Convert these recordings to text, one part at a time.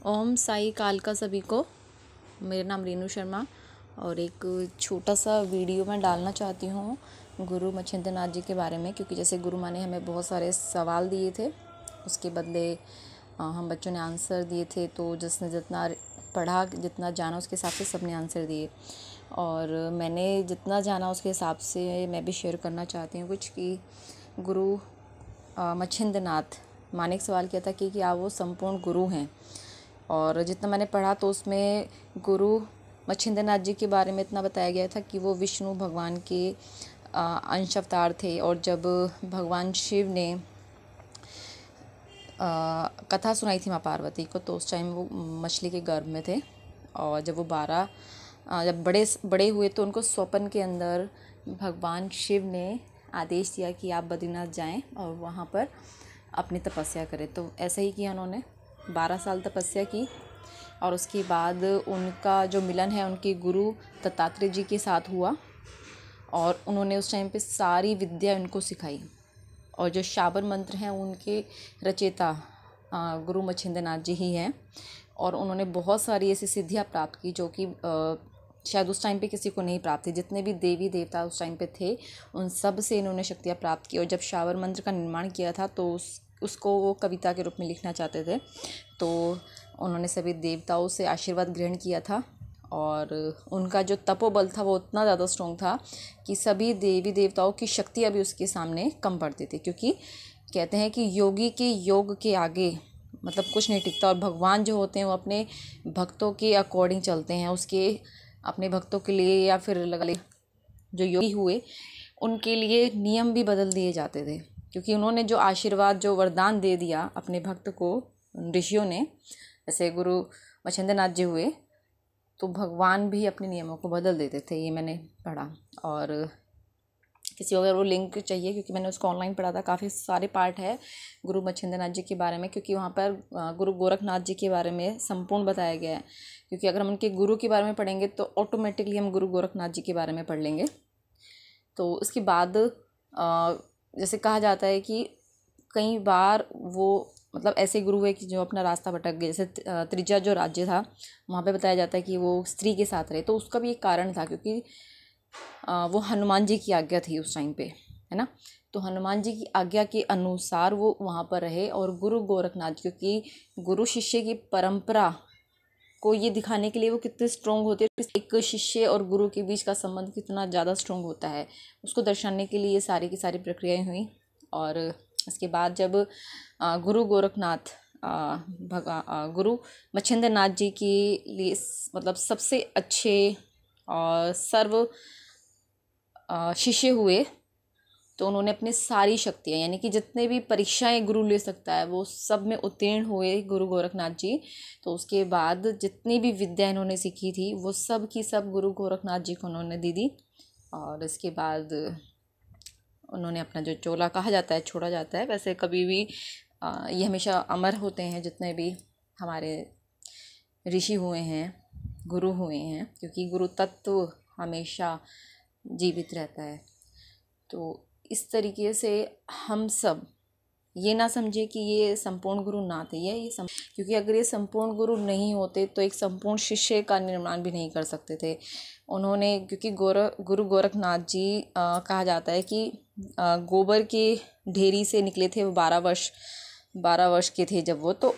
ओम साई कालका सभी को। मेरा नाम रेनू शर्मा और एक छोटा सा वीडियो मैं डालना चाहती हूँ गुरु मच्छिंद्रनाथ जी के बारे में, क्योंकि जैसे गुरु माँ ने हमें बहुत सारे सवाल दिए थे, उसके बदले हम बच्चों ने आंसर दिए थे। तो जिसने जितना पढ़ा, जितना जाना, उसके हिसाब से सबने आंसर दिए और मैंने जितना जाना उसके हिसाब से मैं भी शेयर करना चाहती हूँ कुछ। कि गुरु मच्छिंद्रनाथ माँ ने एक सवाल किया था कि क्या वो संपूर्ण गुरु हैं, और जितना मैंने पढ़ा तो उसमें गुरु मच्छिंद्रनाथ जी के बारे में इतना बताया गया था कि वो विष्णु भगवान के अंश अवतार थे। और जब भगवान शिव ने कथा सुनाई थी माँ पार्वती को, तो उस टाइम वो मछली के गर्भ में थे। और जब वो जब बड़े हुए तो उनको स्वप्न के अंदर भगवान शिव ने आदेश दिया कि आप बद्रीनाथ जाएं और वहाँ पर अपनी तपस्या करें। तो ऐसा ही किया उन्होंने, 12 साल तपस्या की। और उसके बाद उनका जो मिलन है उनके गुरु दत्तात्रेय जी के साथ हुआ और उन्होंने उस टाइम पे सारी विद्या उनको सिखाई। और जो शाबर मंत्र हैं उनके रचयिता गुरु मच्छिंद्रनाथ जी ही हैं। और उन्होंने बहुत सारी ऐसी सिद्धियाँ प्राप्त की जो कि शायद उस टाइम पे किसी को नहीं प्राप्त थी। जितने भी देवी देवता उस टाइम पे थे उन सब से इन्होंने शक्तियाँ प्राप्त की। और जब शाबर मंत्र का निर्माण किया था तो उसको वो कविता के रूप में लिखना चाहते थे, तो उन्होंने सभी देवताओं से आशीर्वाद ग्रहण किया था। और उनका जो तपोबल था वो उतना ज़्यादा स्ट्रॉन्ग था कि सभी देवी देवताओं की शक्ति अभी उसके सामने कम पड़ती थी। क्योंकि कहते हैं कि योगी के योग के आगे मतलब कुछ नहीं टिकता। और भगवान जो होते हैं वो अपने भक्तों के अकॉर्डिंग चलते हैं, उसके अपने भक्तों के लिए, या फिर लगा ले जो योगी हुए उनके लिए नियम भी बदल दिए जाते थे। क्योंकि उन्होंने जो आशीर्वाद, जो वरदान दे दिया अपने भक्त को ऋषियों ने, जैसे गुरु मच्छिंद्रनाथ जी हुए, तो भगवान भी अपने नियमों को बदल देते थे। ये मैंने पढ़ा। और किसी को अगर वो लिंक चाहिए, क्योंकि मैंने उसको ऑनलाइन पढ़ा था, काफ़ी सारे पार्ट है गुरु मच्छिंद्रनाथ जी के बारे में। क्योंकि वहाँ पर गुरु गोरखनाथ जी के बारे में संपूर्ण बताया गया है। क्योंकि अगर हम उनके गुरु के बारे में पढ़ेंगे तो ऑटोमेटिकली हम गुरु गोरखनाथ जी के बारे में पढ़ लेंगे। तो उसके बाद जैसे कहा जाता है कि कई बार वो मतलब ऐसे गुरु है कि जो अपना रास्ता भटक गए। जैसे त्रिजा जो राज्य था वहाँ पे बताया जाता है कि वो स्त्री के साथ रहे, तो उसका भी एक कारण था। क्योंकि वो हनुमान जी की आज्ञा थी उस टाइम पे, है ना। तो हनुमान जी की आज्ञा के अनुसार वो वहाँ पर रहे। और गुरु गोरखनाथ, क्योंकि गुरु शिष्य की परंपरा को ये दिखाने के लिए वो कितने स्ट्रॉन्ग होते हैं, एक शिष्य और गुरु के बीच का संबंध कितना ज़्यादा स्ट्रॉन्ग होता है, उसको दर्शाने के लिए ये सारी की सारी प्रक्रियाएं हुई। और इसके बाद जब गुरु गोरखनाथ गुरु मच्छिंद्रनाथ जी के लिए मतलब सबसे अच्छे और सर्व शिष्य हुए, तो उन्होंने अपनी सारी शक्तियाँ, यानी कि जितने भी परीक्षाएं गुरु ले सकता है वो सब में उत्तीर्ण हुए गुरु गोरखनाथ जी। तो उसके बाद जितनी भी विद्या इन्होंने सीखी थी वो सब की सब गुरु गोरखनाथ जी को उन्होंने दी दी। और इसके बाद उन्होंने अपना जो चोला कहा जाता है छोड़ा जाता है। वैसे कभी भी ये हमेशा अमर होते हैं जितने भी हमारे ऋषि हुए हैं, गुरु हुए हैं, क्योंकि गुरु तत्व हमेशा जीवित रहता है। तो इस तरीके से हम सब ये ना समझे कि ये संपूर्ण गुरु ना थे, क्योंकि अगर ये संपूर्ण गुरु नहीं होते तो एक संपूर्ण शिष्य का निर्माण भी नहीं कर सकते थे उन्होंने। क्योंकि गुरु गोरखनाथ जी कहा जाता है कि गोबर के ढेरी से निकले थे। वो 12 वर्ष के थे जब वो, तो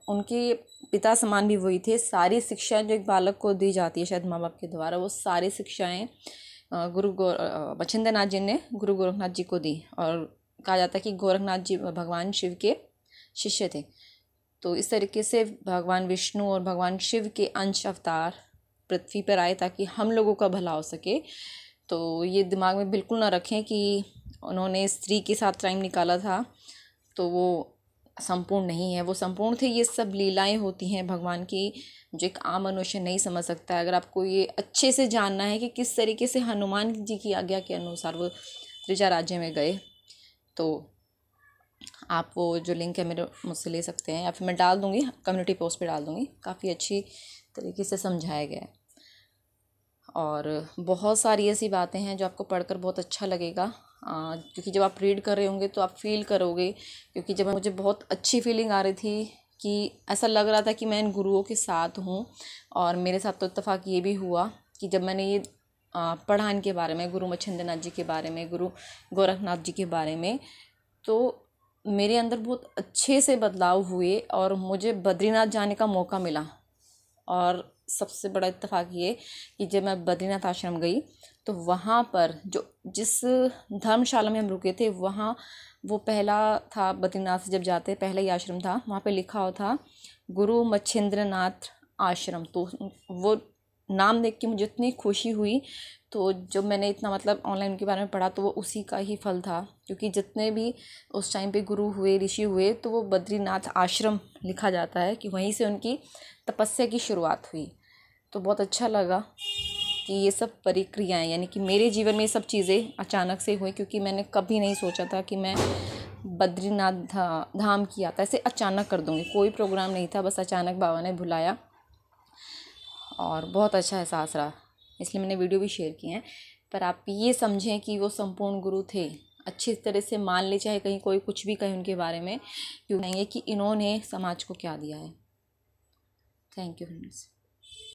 उनके पिता समान भी वही थे। सारी शिक्षाएं जो एक बालक को दी जाती है शायद माँ बाप के द्वारा, वो सारी शिक्षाएं गुरु मच्छिंद्रनाथ जी ने गुरु गोरखनाथ जी को दी। और कहा जाता है कि गोरखनाथ जी भगवान शिव के शिष्य थे। तो इस तरीके से भगवान विष्णु और भगवान शिव के अंश अवतार पृथ्वी पर आए ताकि हम लोगों का भला हो सके। तो ये दिमाग में बिल्कुल ना रखें कि उन्होंने स्त्री के साथ टाइम निकाला था तो वो संपूर्ण नहीं है। वो संपूर्ण थे। ये सब लीलाएं होती हैं भगवान की जो एक आम मनुष्य नहीं समझ सकता है। अगर आपको ये अच्छे से जानना है कि किस तरीके से हनुमान जी की आज्ञा के अनुसार वो त्रिजा राज्य में गए, तो आप वो जो लिंक है मेरे मुझसे ले सकते हैं, या फिर मैं डाल दूँगी कम्युनिटी पोस्ट पे डाल दूँगी। काफ़ी अच्छी तरीके से समझाया गया है। और बहुत सारी ऐसी बातें हैं जो आपको पढ़कर बहुत अच्छा लगेगा, क्योंकि जब आप रीड कर रहे होंगे तो आप फील करोगे। क्योंकि जब मुझे बहुत अच्छी फीलिंग आ रही थी कि ऐसा लग रहा था कि मैं इन गुरुओं के साथ हूँ। और मेरे साथ तो इत्तेफाक ये भी हुआ कि जब मैंने ये पढ़ा इनके बारे में, गुरु मच्छिंद्रनाथ जी के बारे में, गुरु गोरखनाथ जी के बारे में, तो मेरे अंदर बहुत अच्छे से बदलाव हुए और मुझे बद्रीनाथ जाने का मौका मिला। और सबसे बड़ा इत्तेफाक ये कि जब मैं बद्रीनाथ आश्रम गई तो वहाँ पर जिस धर्मशाला में हम रुके थे, वहाँ वो पहला था, बद्रीनाथ से जब जाते पहला ही आश्रम था, वहाँ पे लिखा हुआ था गुरु मच्छिंद्रनाथ आश्रम। तो वो नाम देख के मुझे इतनी खुशी हुई। तो जब मैंने इतना मतलब ऑनलाइन उनके बारे में पढ़ा तो वो उसी का ही फल था, क्योंकि जितने भी उस टाइम पे गुरु हुए, ऋषि हुए, तो वो बद्रीनाथ आश्रम लिखा जाता है कि वहीं से उनकी तपस्या की शुरुआत हुई। तो बहुत अच्छा लगा कि ये सब प्रक्रियाएँ, यानी कि मेरे जीवन में ये सब चीज़ें अचानक से हुई, क्योंकि मैंने कभी नहीं सोचा था कि मैं बद्रीनाथ धाम की यात्रा ऐसे अचानक कर दूँगी। कोई प्रोग्राम नहीं था, बस अचानक बाबा ने बुलाया और बहुत अच्छा एहसास रहा, इसलिए मैंने वीडियो भी शेयर की है। पर आप ये समझें कि वो संपूर्ण गुरु थे, अच्छी तरह से मान ले, चाहे कहीं कोई कुछ भी कहे उनके बारे में, क्यों नहीं है कि इन्होंने समाज को क्या दिया है। Thank you friends.